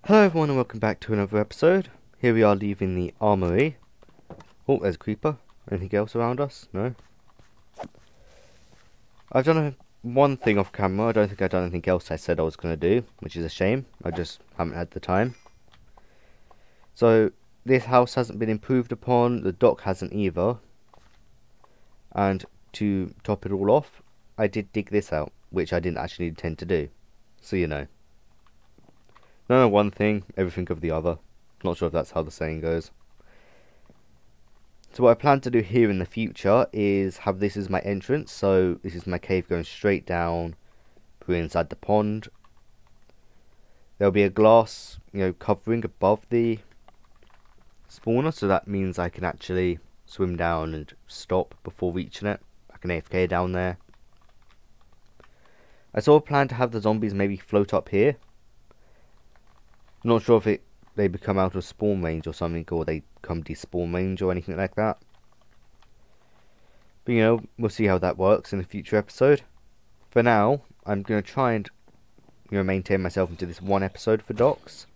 Hello everyone and welcome back to another episode. Here we are leaving the armory. Oh, there's a creeper. Anything else around us? No. I've done one thing off camera. I don't think I've done anything else I said I was going to do, which is a shame. I just haven't had the time. So, this house hasn't been improved upon. The dock hasn't either. And to top it all off, I did dig this out, which I didn't actually intend to do. So you know. None of one thing, everything of the other. Not sure if that's how the saying goes. So what I plan to do here in the future is have this as my entrance. So this is my cave going straight down, through inside the pond. There'll be a glass, covering above the spawner, so that means I can actually swim down and stop before reaching it. I can AFK down there. I sort of plan to have the zombies maybe float up here. I'm not sure if they become out of spawn range or something, or they come despawn range or anything like that. But we'll see how that works in a future episode. For now, I'm going to try and maintain myself into this one episode for docks.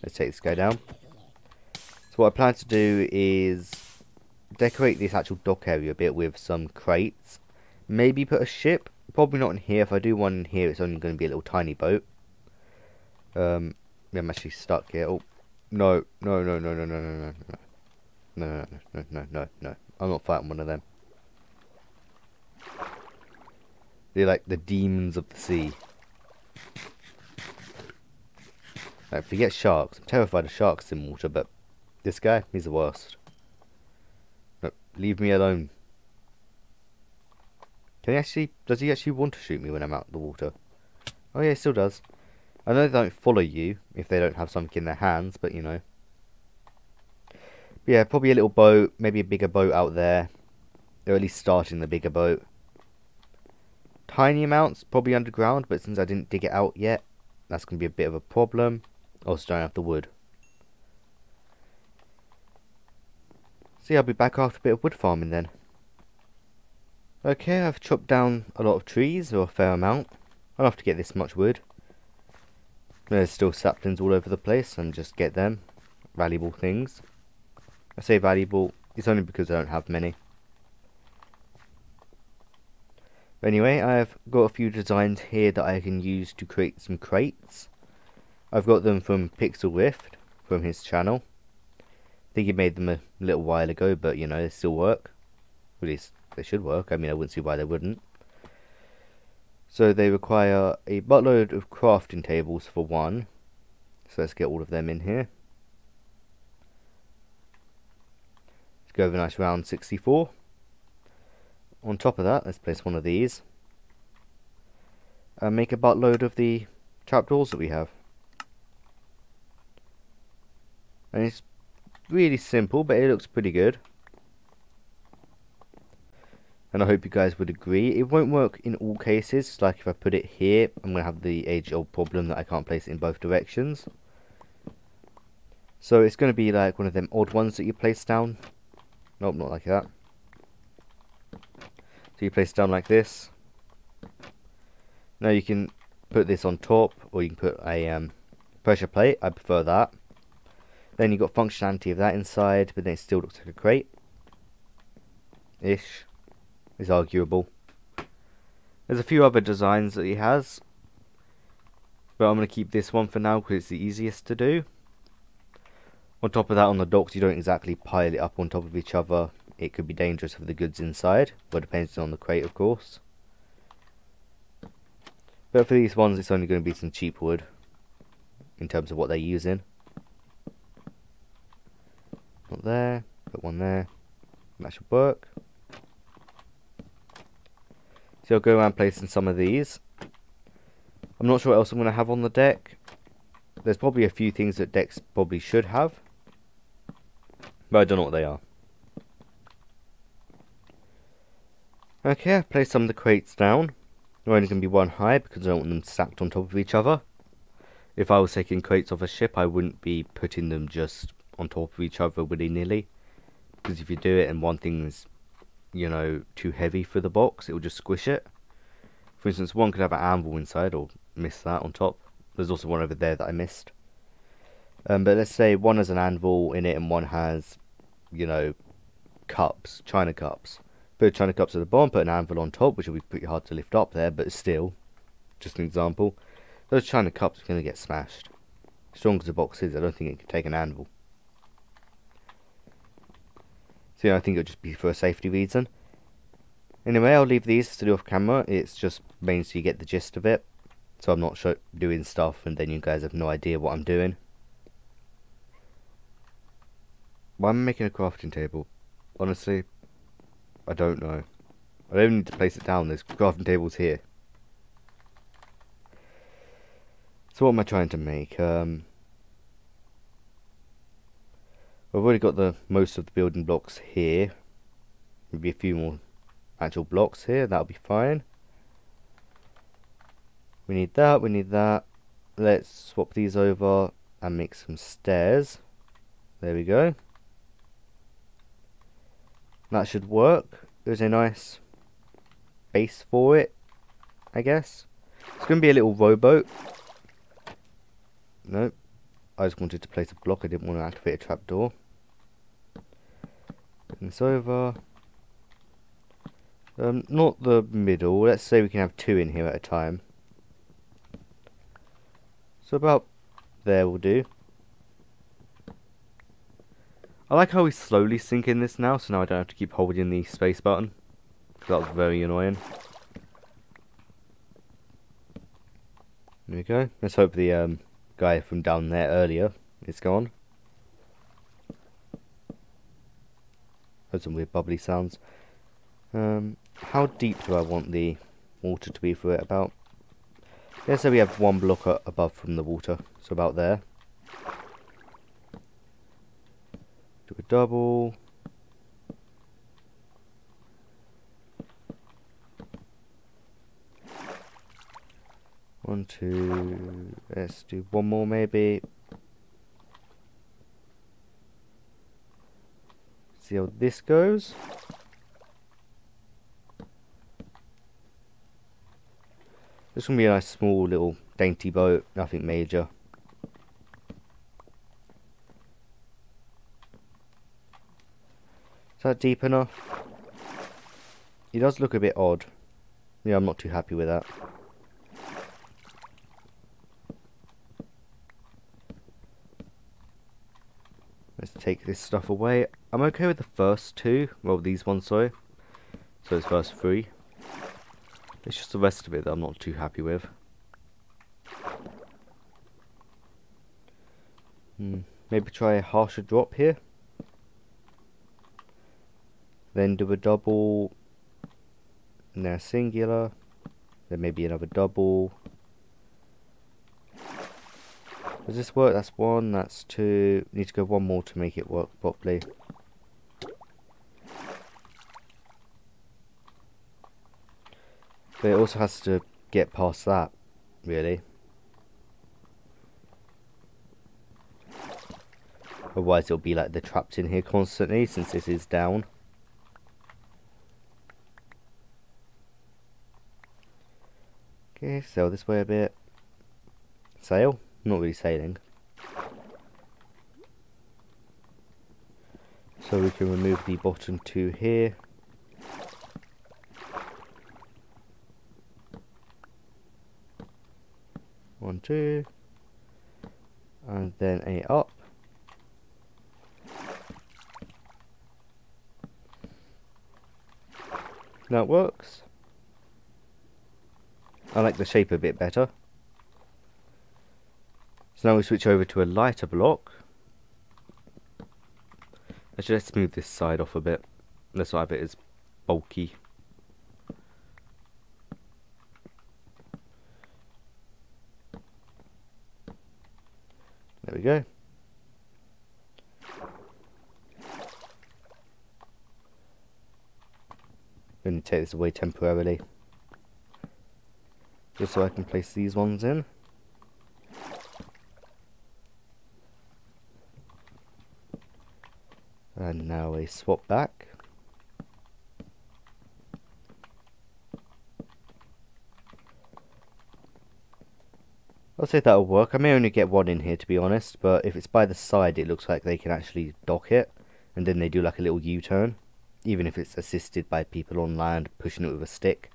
Let's take this guy down. So what I plan to do is decorate this actual dock area a bit with some crates. Maybe put a ship. Probably not in here. If I do one in here, it's only going to be a little tiny boat. I'm actually stuck here. Oh, no. No. I'm not fighting one of them. They're like the demons of the sea. Like, forget sharks. I'm terrified of sharks in water, but this guy, he's the worst. No, leave me alone. Does he actually want to shoot me when I'm out of the water? Oh yeah, he still does. I know they don't follow you if they don't have something in their hands, but But yeah, probably a little boat, maybe a bigger boat out there. They're at least starting the bigger boat. Tiny amounts, probably underground, but since I didn't dig it out yet, that's going to be a bit of a problem. Also don't have the wood. See, I'll be back after a bit of wood farming then. Okay, I've chopped down a lot of trees, or a fair amount. I'll have to get this much wood. There's still saplings all over the place, and just get them. Valuable things. I say valuable, it's only because I don't have many. But anyway, I've got a few designs here that I can use to create some crates. I've got them from Pixel Rift, from his channel. I think he made them a little while ago, but they still work. At least they should work. I mean, I wouldn't see why they wouldn't. So they require a buttload of crafting tables for one. So let's get all of them in here. Let's go over a nice round 64. On top of that, let's place one of these. And make a buttload of the trapdoors that we have. And it's really simple, but it looks pretty good. And I hope you guys would agree. It won't work in all cases. Like if I put it here, I'm going to have the age-old problem that I can't place it in both directions. So it's going to be like one of them odd ones that you place down. Nope, not like that. So you place it down like this. Now you can put this on top, or you can put a pressure plate. I prefer that. Then you've got functionality of that inside, but then it still looks like a crate. Ish. Is arguable. There's a few other designs that he has, but I'm going to keep this one for now because it's the easiest to do. On top of that, on the docks, you don't exactly pile it up on top of each other. It could be dangerous for the goods inside, but depends on the crate, of course. But for these ones, it's only going to be some cheap wood in terms of what they're using. Not there. Put one there. That should work. So I'll go around placing some of these. I'm not sure what else I'm going to have on the deck. There's probably a few things that decks probably should have, but I don't know what they are. Okay, I've placed some of the crates down. They're only going to be one high because I don't want them stacked on top of each other. If I was taking crates off a ship, I wouldn't be putting them just on top of each other willy-nilly. Because if you do it and one thing's too heavy for the box, it will just squish it. For instance, one could have an anvil inside, or miss that on top. There's also one over there that I missed. But let's say one has an anvil in it and one has, you know, cups, china cups. Put china cups at the bottom, put an anvil on top, which will be pretty hard to lift up there, but still, just an example. Those china cups are going to get smashed. Strong as the box is, I don't think it can take an anvil. So yeah, I think it'll just be for a safety reason. Anyway, I'll leave these to do off camera. It's just mainly so you get the gist of it. So I'm not doing stuff and then you guys have no idea what I'm doing. Why am I making a crafting table? Honestly, I don't know. I don't need to place it down. There's crafting tables here. So what am I trying to make? I've already got the most of the building blocks here. Maybe a few more actual blocks here. That'll be fine. We need that. We need that. Let's swap these over and make some stairs. There we go. That should work. There's a nice base for it, I guess. It's going to be a little rowboat. Nope. I just wanted to place a block. I didn't want to activate a trapdoor. Bring this over. Not the middle. Let's say we can have two in here at a time. So about there will do. I like how we slowly sink in this now, so now I don't have to keep holding the space button. That was very annoying. There we go. Let's hope the guy from down there earlier is gone. Heard some weird bubbly sounds. How deep do I want the water to be for it? About, let's say we have one block above from the water, so about there. Do a double. One, two, let's do one more maybe. See how this goes. This is going to be a nice small little dainty boat, nothing major. Is that deep enough? It does look a bit odd. Yeah, I'm not too happy with that. Let's take this stuff away. I'm okay with the first two. Well, these ones, sorry. So it's first three. It's just the rest of it that I'm not too happy with. Maybe try a harsher drop here. Then do a double. And then a singular. Then maybe another double. Does this work? That's one, that's two. Need to go one more to make it work properly. But it also has to get past that, really. Otherwise it'll be like they're trapped in here constantly, since this is down. Okay, sail this way a bit. Sail? Not really sailing. So we can remove the bottom two here. One, two. And then a up. That works. I like the shape a bit better. So now we switch over to a lighter block. Actually, let's move this side off a bit. Let's not have it as bulky. There we go. I'm going to take this away temporarily, just so I can place these ones in. And now a swap back. I'll say that'll work. I may only get one in here to be honest, but if it's by the side it looks like they can actually dock it, and then they do like a little U-turn, even if it's assisted by people on land pushing it with a stick.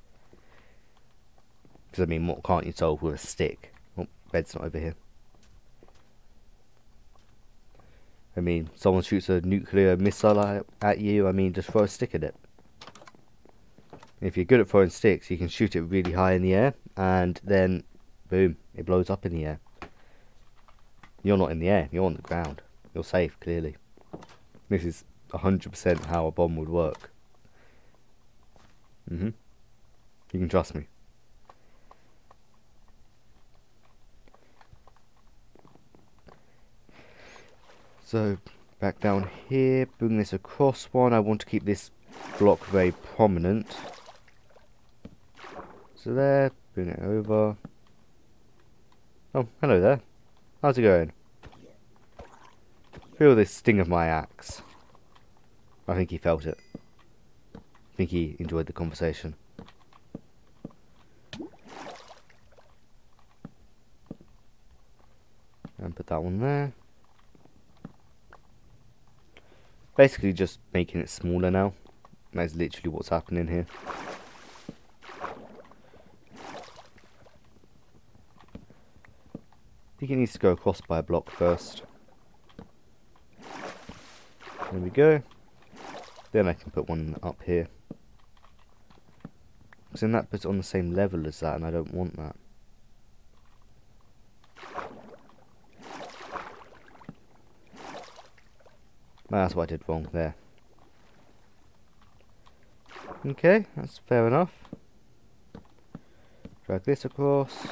Because I mean, what can't you solve with a stick? Oh, bed's not over here. I mean, someone shoots a nuclear missile at you, I mean, just throw a stick at it. If you're good at throwing sticks, you can shoot it really high in the air, and then, boom, it blows up in the air. You're not in the air, you're on the ground. You're safe, clearly. This is 100% how a bomb would work. You can trust me. So, back down here, bring this across one. I want to keep this block very prominent. So there, bring it over. Oh, hello there. How's it going? Feel this sting of my axe. I think he felt it. I think he enjoyed the conversation. And put that one there. Basically just making it smaller now. That's literally what's happening here. I think it needs to go across by a block first. There we go. Then I can put one up here. Because then that puts it on the same level as that, and I don't want that. That's what I did wrong there. Okay, that's fair enough. Drag this across.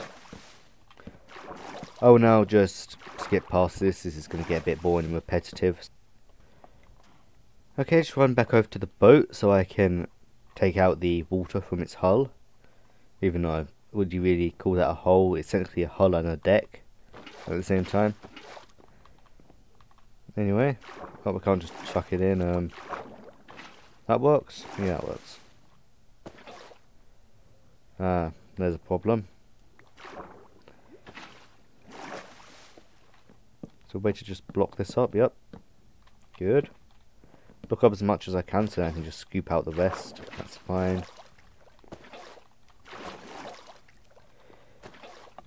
Oh, now just skip past this. This is going to get a bit boring and repetitive. Okay, just run back over to the boat so I can take out the water from its hull. Even though, would you really call that a hull? It's essentially a hull and a deck at the same time. Anyway, oh, we can't just chuck it in. That works? Yeah, that works. Ah, there's a problem. So a way to just block this up, yep. Good. Block up as much as I can so I can just scoop out the rest. That's fine.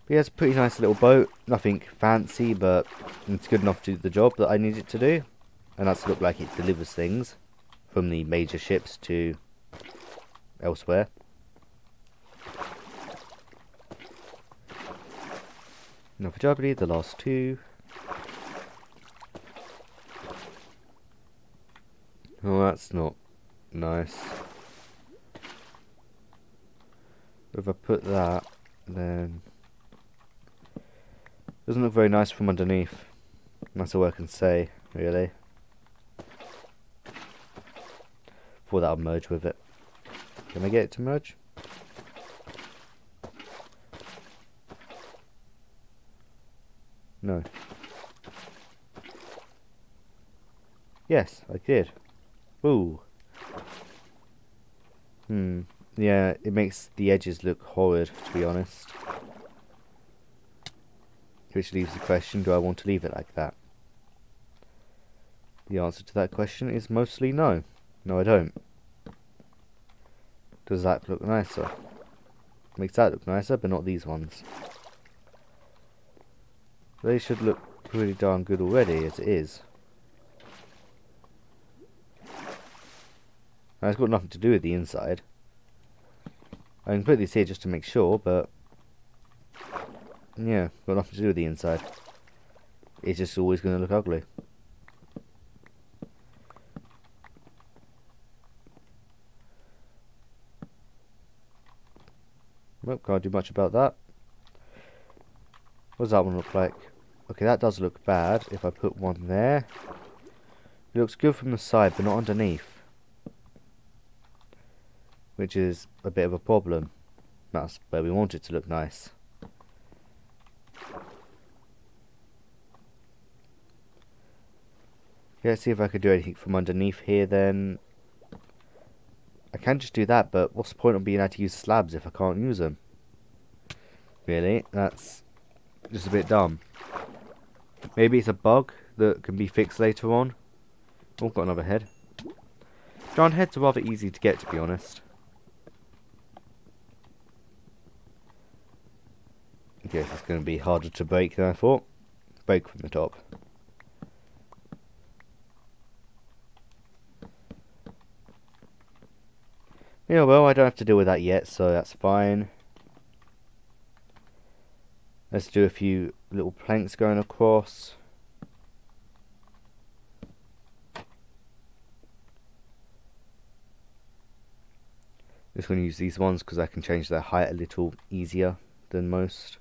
But yeah, it's a pretty nice little boat. Nothing fancy, but it's good enough to do the job that I need it to do. And that's to look like it delivers things from the major ships to elsewhere. Enough for Jubilee, the last two. Oh, that's not nice. If I put that, then doesn't look very nice from underneath. That's all I can say, really. Before that'll merge with it. Can I get it to merge? No. Yes, I did. Ooh. Yeah, it makes the edges look horrid, to be honest. Which leaves the question, do I want to leave it like that? The answer to that question is mostly no. No, I don't. Does that look nicer? Makes that look nicer, but not these ones. They should look pretty darn good already, as it is. Now, it's got nothing to do with the inside. I can put these here just to make sure, but yeah, got nothing to do with the inside. It's just always going to look ugly. Well, can't do much about that. What does that one look like? Okay, that does look bad. If I put one there, it looks good from the side, but not underneath. Which is a bit of a problem. That's where we want it to look nice. Okay, let's see if I could do anything from underneath here then. I can just do that, but what's the point of being able to use slabs if I can't use them? Really? That's Just a bit dumb. Maybe it's a bug that can be fixed later on. Oh, got another head. Giant heads are rather easy to get, to be honest. I guess it's going to be harder to break than I thought. Break from the top. Yeah, well, I don't have to deal with that yet, so that's fine. Let's do a few little planks going across. Just going to use these ones because I can change their height a little easier than most.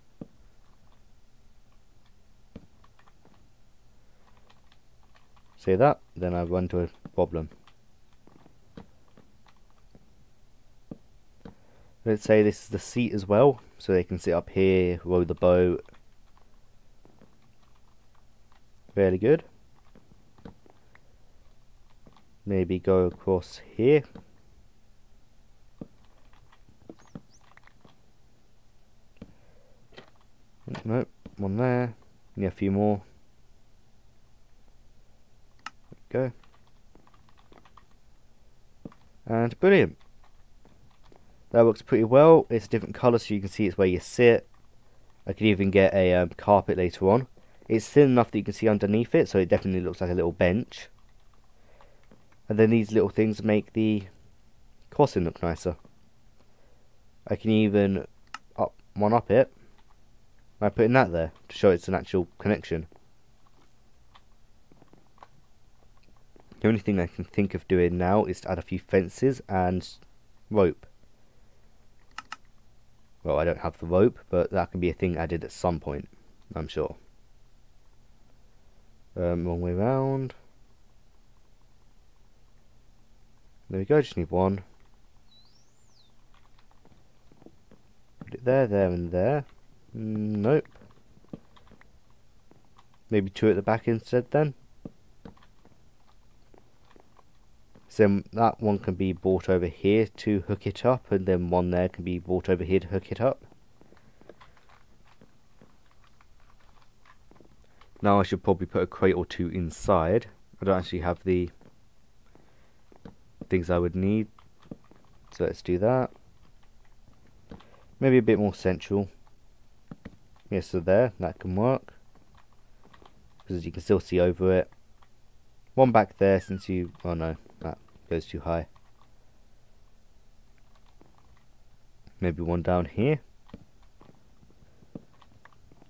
See that? Then I run into a problem. Let's say this is the seat as well, so they can sit up here, row the boat. Fairly good. Maybe go across here. Nope, one there. Yeah, a few more. Go. And brilliant. That works pretty well. It's a different colour so you can see it's where you sit. I could even get a carpet later on. It's thin enough that you can see underneath it, so it definitely looks like a little bench. And then these little things make the crossing look nicer. I can even one up it by putting that there to show it's an actual connection. The only thing I can think of doing now is to add a few fences and rope. Well, I don't have the rope, but that can be a thing added at some point, I'm sure. Wrong way round. There we go, just need one. Put it there, there and there. Nope. Maybe two at the back instead then. So that one can be brought over here to hook it up, and then one there can be brought over here to hook it up. Now I should probably put a crate or two inside. I don't actually have the things I would need, so let's do that. Maybe a bit more central. Yes, so there, that can work, because you can still see over it. One back there since you, oh no, that goes too high. Maybe one down here.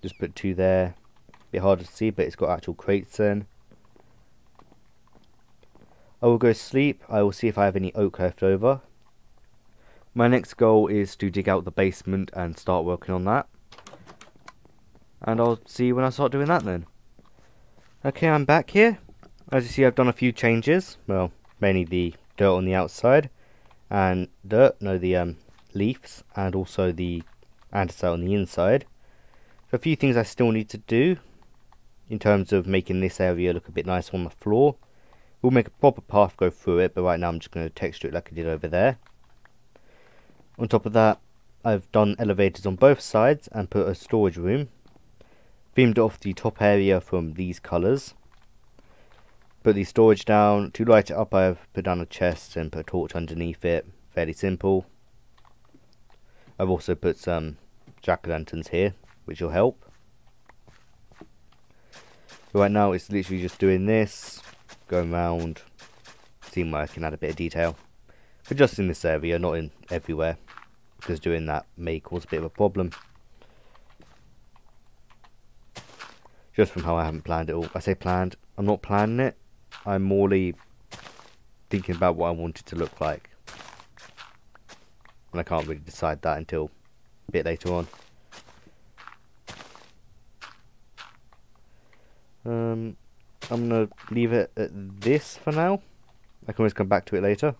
Just put two there. Bit harder to see, but it's got actual crates then. I will go sleep. I will see if I have any oak left over. My next goal is to dig out the basement and start working on that. And I'll see you when I start doing that then. Okay, I'm back here. As you see, I've done a few changes. Well, mainly the dirt on the outside. And the leaves. And also the andesite on the inside. So a few things I still need to do in terms of making this area look a bit nicer on the floor. We'll make a proper path go through it, but right now I'm just going to texture it like I did over there. On top of that, I've done elevators on both sides and put a storage room. Themed off the top area from these colours. Put the storage down. To light it up, I've put down a chest and put a torch underneath it. Fairly simple. I've also put some jack-o'-lanterns here, which will help. Right now it's literally just doing this, going around, seeing where I can add a bit of detail. But just in this area, not in everywhere, because doing that may cause a bit of a problem. Just from how I haven't planned it all. I say planned, I'm not planning it, I'm morely thinking about what I want it to look like. And I can't really decide that until a bit later on. I'm going to leave it at this for now. I can always come back to it later.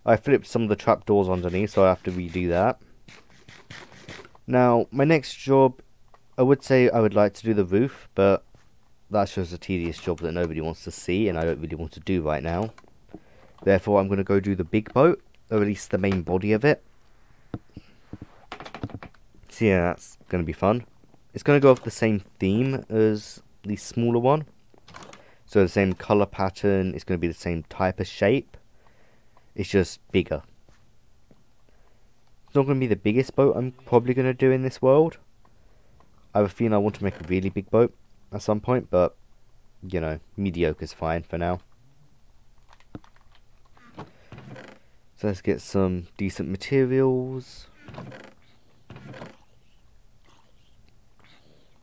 I flipped some of the trapdoors underneath, so I have to redo that. Now, my next job, I would say I would like to do the roof, but that's just a tedious job that nobody wants to see, and I don't really want to do right now. Therefore, I'm going to go do the big boat, or at least the main body of it. So yeah, that's going to be fun. It's going to go off the same theme as the smaller one. So the same colour pattern, it's going to be the same type of shape. It's just bigger. It's not going to be the biggest boat I'm probably going to do in this world. I have a feeling I want to make a really big boat at some point, but, you know, mediocre's fine for now. So let's get some decent materials.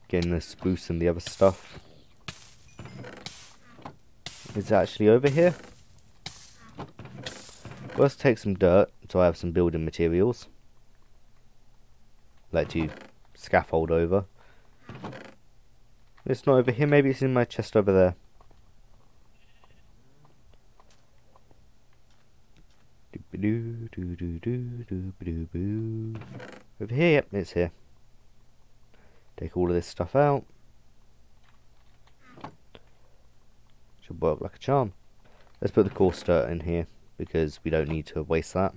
Getting the spruce and the other stuff. Is it actually over here? Well, let's take some dirt so I have some building materials. Like to scaffold over. It's not over here, maybe it's in my chest over there. Over here, yep, it's here. Take all of this stuff out. Should work like a charm. Let's put the coarse dirt in here because we don't need to waste that.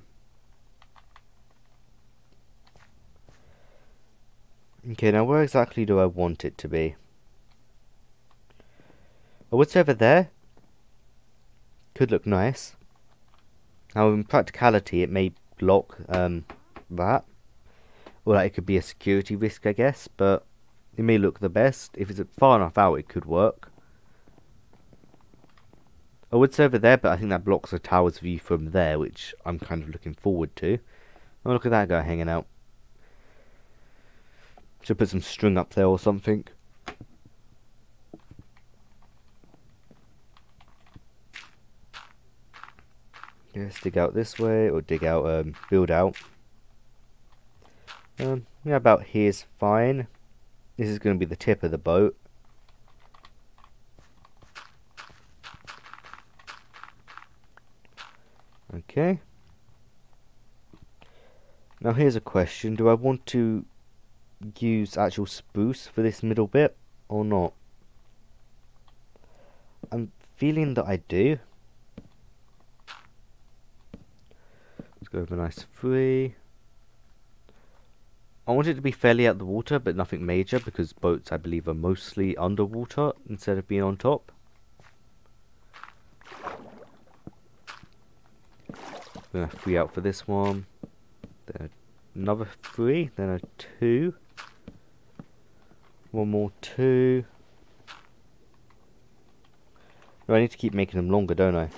Okay, now where exactly do I want it to be? Oh, what's over there? Could look nice. Now, in practicality, it may block that. Or like, it could be a security risk, I guess, but it may look the best. If it's far enough out, it could work. I would say over there, but I think that blocks the tower's view from there, which I'm kind of looking forward to. Oh, look at that guy hanging out. Should put some string up there or something. Let's dig out this way, or dig out, build out. Yeah, about here's fine. This is going to be the tip of the boat. Okay. Now here's a question. Do I want to use actual spruce for this middle bit or not? I'm feeling that I do. Let's go with a nice 3. I want it to be fairly out the water, but nothing major, because boats, I believe, are mostly underwater instead of being on top. Then a 3 out for this one. Then another 3. Then a 2. One more 2. No, I need to keep making them longer, don't I?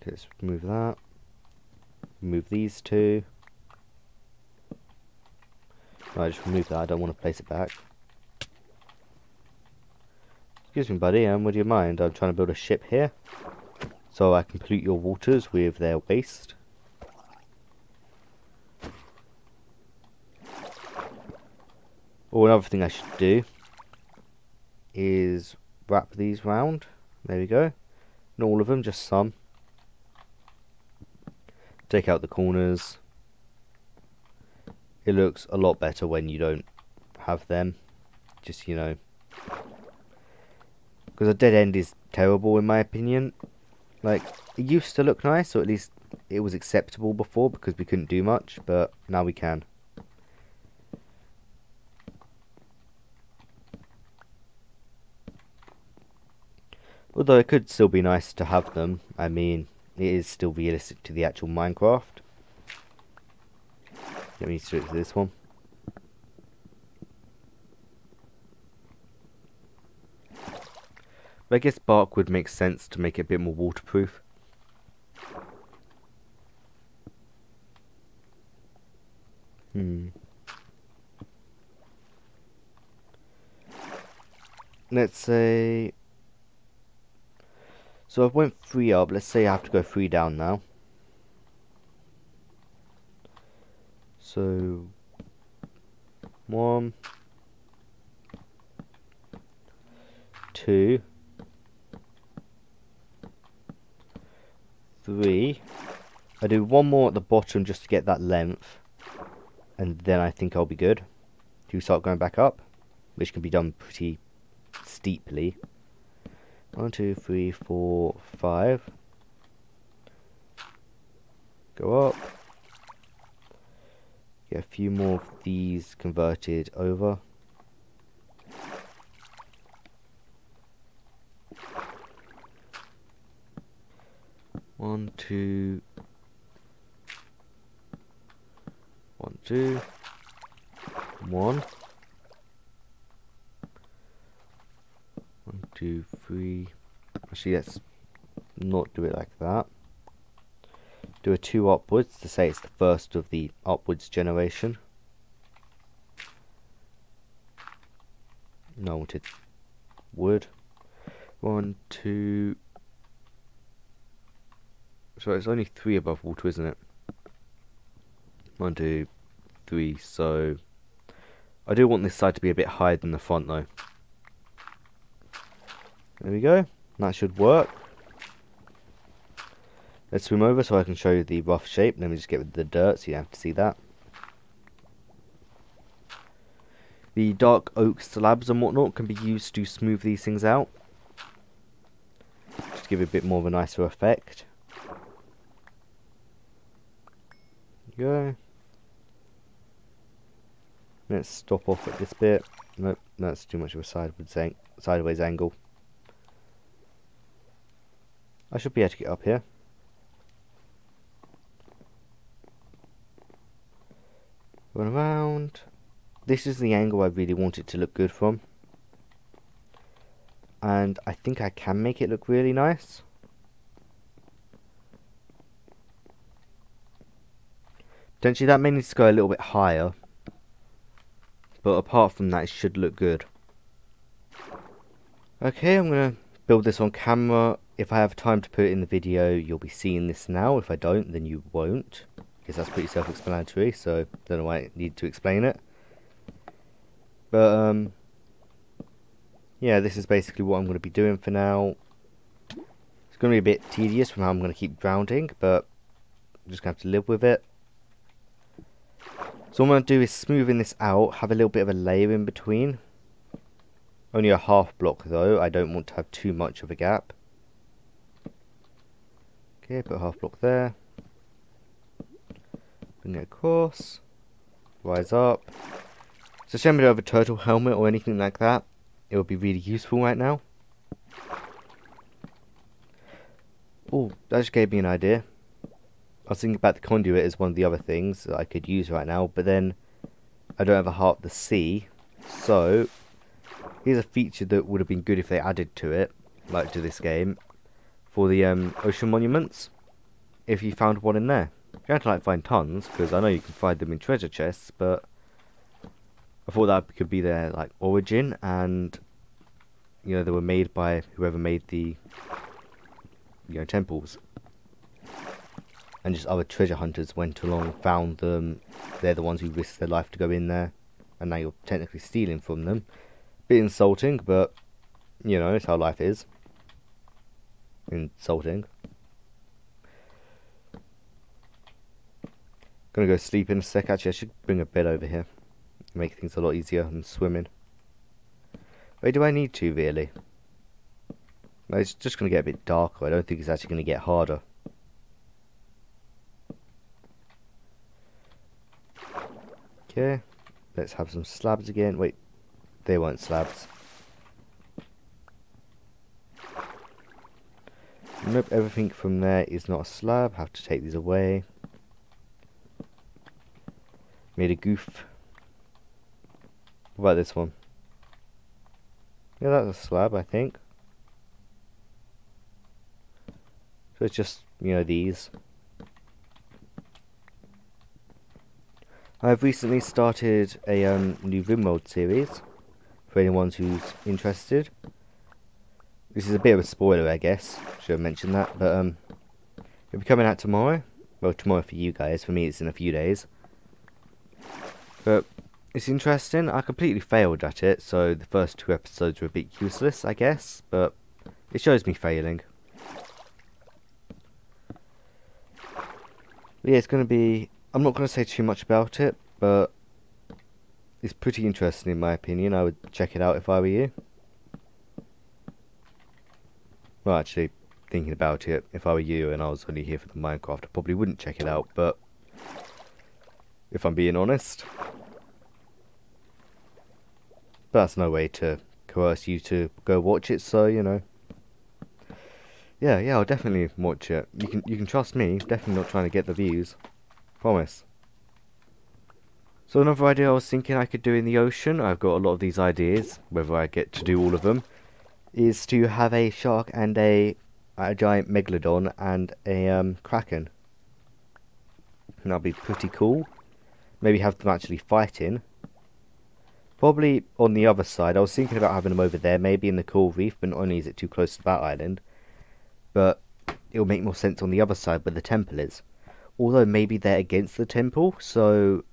Okay, let's remove that. Remove these 2. No, I just removed that. I don't want to place it back. Excuse me, buddy. Would you mind? I'm trying to build a ship here, so I can pollute your waters with their waste. Or another thing I should do is wrap these round. There we go. Not all of them, just some. Take out the corners. It looks a lot better when you don't have them. Just, you know. Because a dead end is terrible in my opinion. Like, it used to look nice, or at least it was acceptable before because we couldn't do much, but now we can. Although it could still be nice to have them. I mean, it is still realistic to the actual Minecraft. Let me switch to this one. But I guess bark would make sense to make it a bit more waterproof. Let's say... So I've went 3 up, let's say I have to go 3 down now. So... 1... 2... 3. I do 1 more at the bottom just to get that length. And then I think I'll be good to start going back up, which can be done pretty steeply. 1, 2, 3, 4, 5. Go up. Get a few more of these converted over. One, two. 1, 2. 1. 1, 2, 3. Actually, let's not do it like that. Do a 2 upwards to say it's the first of the upwards generation. No, I wanted wood. 1, 2. So it's only 3 above water, isn't it? 1, 2, 3. So I do want this side to be a bit higher than the front, though. There we go. That should work. Let's swim over so I can show you the rough shape. Let me just get rid of the dirt so you don't have to see that. The dark oak slabs and whatnot can be used to smooth these things out. Just give it a bit more of a nicer effect. There you go. Let's stop off at this bit. Nope, that's too much of a sideways angle. I should be able to get up here. Run around. This is the angle I really want it to look good from. And I think I can make it look really nice. Potentially that may need to go a little bit higher. But apart from that, it should look good. Okay, I'm going to build this on camera. If I have time to put it in the video, you'll be seeing this now. If I don't, then you won't. Because that's pretty self-explanatory, so don't know why I need to explain it. But, yeah, this is basically what I'm going to be doing for now. It's going to be a bit tedious from how I'm going to keep grounding, but I'm just going to have to live with it. So what I'm going to do is smoothing this out, have a little bit of a layer in between. Only a half block though, I don't want to have too much of a gap. Okay, put a half block there. Bring it across. Rise up. It's a shame I don't have a turtle helmet or anything like that. It would be really useful right now. Oh, that just gave me an idea. I was thinking about the conduit as one of the other things that I could use right now, but then I don't have a heart of the sea. So here's a feature that would have been good if they added to it, like to this game, for the ocean monuments. If you found one in there, you have to like find tons, because I know you can find them in treasure chests, but I thought that could be their like origin, and you know they were made by whoever made the temples. And just other treasure hunters went along, found them. They're the ones who risked their life to go in there. And now you're technically stealing from them. Bit insulting, but, you know, it's how life is. Insulting. Gonna go sleep in a sec. Actually, I should bring a bed over here. Make things a lot easier than swimming. Wait, do I need to, really? No, it's just gonna get a bit darker. I don't think it's actually gonna get harder. Okay, let's have some slabs again. Wait, they weren't slabs. Nope, everything from there is not a slab. Have to take these away. Made a goof. What about this one? Yeah, that's a slab, I think. So it's just, you know, these. I've recently started a new RimWorld series, for anyone who's interested. This is a bit of a spoiler, I guess. Should have mentioned that, but it'll be coming out tomorrow. Well, tomorrow for you guys. For me, it's in a few days. But it's interesting. I completely failed at it, so the first 2 episodes were a bit useless, I guess. But it shows me failing. But yeah, it's going to be... I'm not going to say too much about it, but it's pretty interesting in my opinion. I would check it out if I were you. Well, actually, thinking about it. If I were you and I was only here for the Minecraft, I probably wouldn't check it out, but if I'm being honest, that's no way to coerce you to go watch it, so, you know. Yeah, I'll definitely watch it. You can trust me, definitely not trying to get the views. Promise. So another idea I was thinking I could do in the ocean, I've got a lot of these ideas, whether I get to do all of them, is to have a shark and a giant megalodon and a kraken. And that'll be pretty cool. Maybe have them actually fighting. Probably on the other side. I was thinking about having them over there, maybe in the coral reef, but not only is it too close to that island, but it'll make more sense on the other side where the temple is. Although maybe they're against the temple, so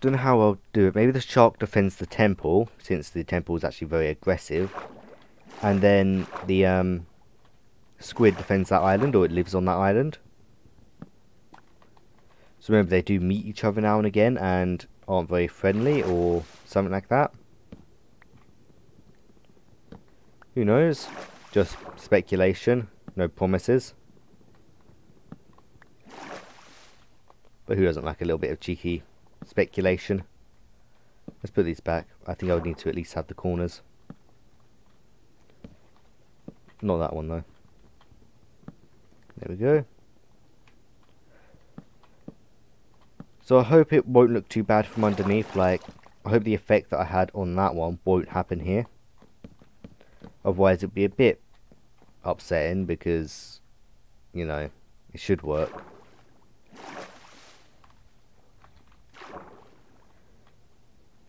don't know how I'll do it. Maybe the shark defends the temple, since the temple is actually very aggressive, and then the squid defends that island, or it lives on that island. So remember, they do meet each other now and again and aren't very friendly or something like that. Who knows? Just speculation, no promises. But who doesn't like a little bit of cheeky speculation? Let's put these back. I think I would need to at least have the corners. Not that one though. There we go. So I hope it won't look too bad from underneath. Like, I hope the effect that I had on that one won't happen here. Otherwise it'd be a bit upsetting because, you know, it should work.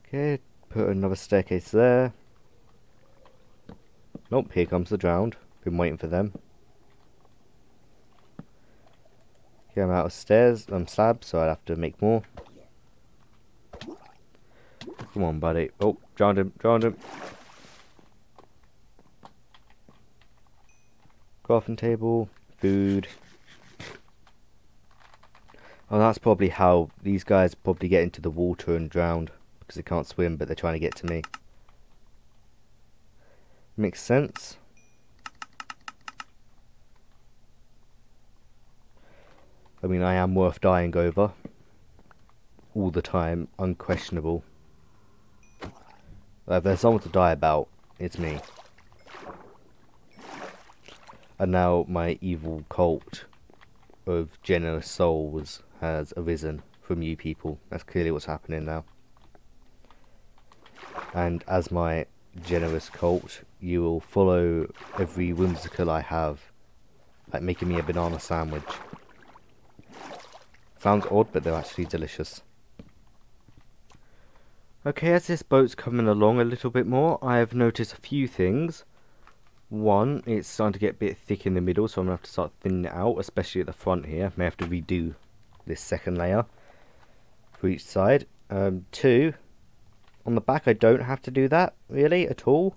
Okay, put another staircase there. Nope, here comes the drowned. Been waiting for them. Okay, I'm out of stairs, slabs, so I'd have to make more. Come on, buddy. Oh, drowned him, drowned him. Crafting table, food. Oh, that's probably how these guys probably get into the water and drowned. Because they can't swim, but they're trying to get to me. Makes sense. I mean, I am worth dying over. All the time, unquestionable. If there's someone to die about, it's me. And now my evil cult of generous souls has arisen from you people. That's clearly what's happening now. And as my generous cult, you will follow every whimsical I have, like making me a banana sandwich. Sounds odd, but they're actually delicious. Okay, as this boat's coming along a little bit more, I have noticed a few things. One, it's starting to get a bit thick in the middle, so I'm going to have to start thinning it out, especially at the front here. May have to redo this second layer for each side. Two, on the back I don't have to do that, really, at all.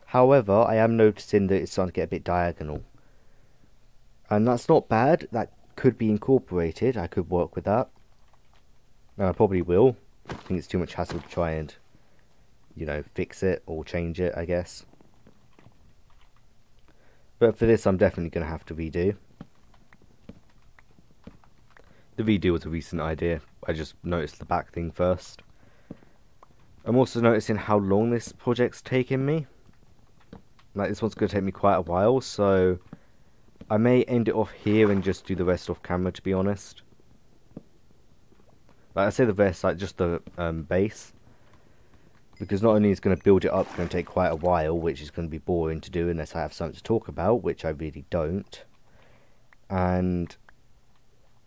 However, I am noticing that it's starting to get a bit diagonal. And that's not bad, that could be incorporated, I could work with that. And I probably will. I think it's too much hassle to try and, you know, fix it or change it, I guess. But for this I'm definitely going to have to redo. The redo was a recent idea, I just noticed the back thing first. I'm also noticing how long this project's taking me. Like, this one's going to take me quite a while, so I may end it off here and just do the rest off camera, to be honest. Like I say, the rest, like just the base. Because not only is going to build it up going to take quite a while, which is going to be boring to do unless I have something to talk about, which I really don't. And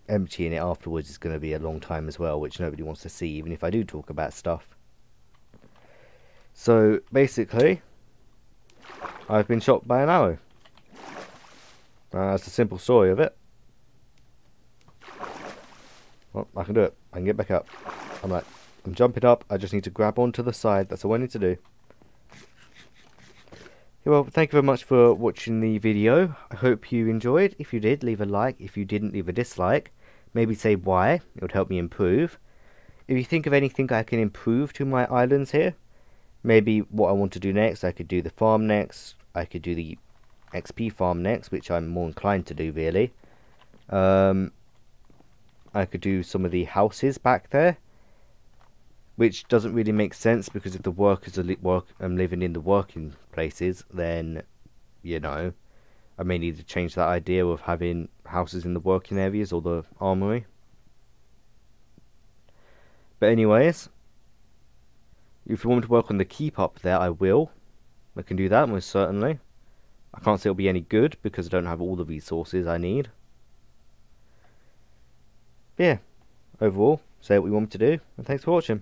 emptying it afterwards is going to be a long time as well, which nobody wants to see, even if I do talk about stuff. So, basically, I've been shot by an arrow. That's the simple story of it. Well, I can do it. I can get back up. I'm jumping up. I just need to grab onto the side. That's all I need to do. Okay, well, thank you very much for watching the video. I hope you enjoyed. If you did, leave a like. If you didn't, leave a dislike. Maybe say why. It would help me improve. If you think of anything I can improve to my islands here, maybe what I want to do next, I could do the farm next. I could do the XP farm next, which I'm more inclined to do really. I could do some of the houses back there, which doesn't really make sense because if the workers are living in the working places, then you know I may need to change that idea of having houses in the working areas or the armory. But anyways, if you want me to work on the keep up there, I will. I can do that most certainly. I can't say it'll be any good because I don't have all the resources I need. But yeah, overall, say what we want me to do, and thanks for watching.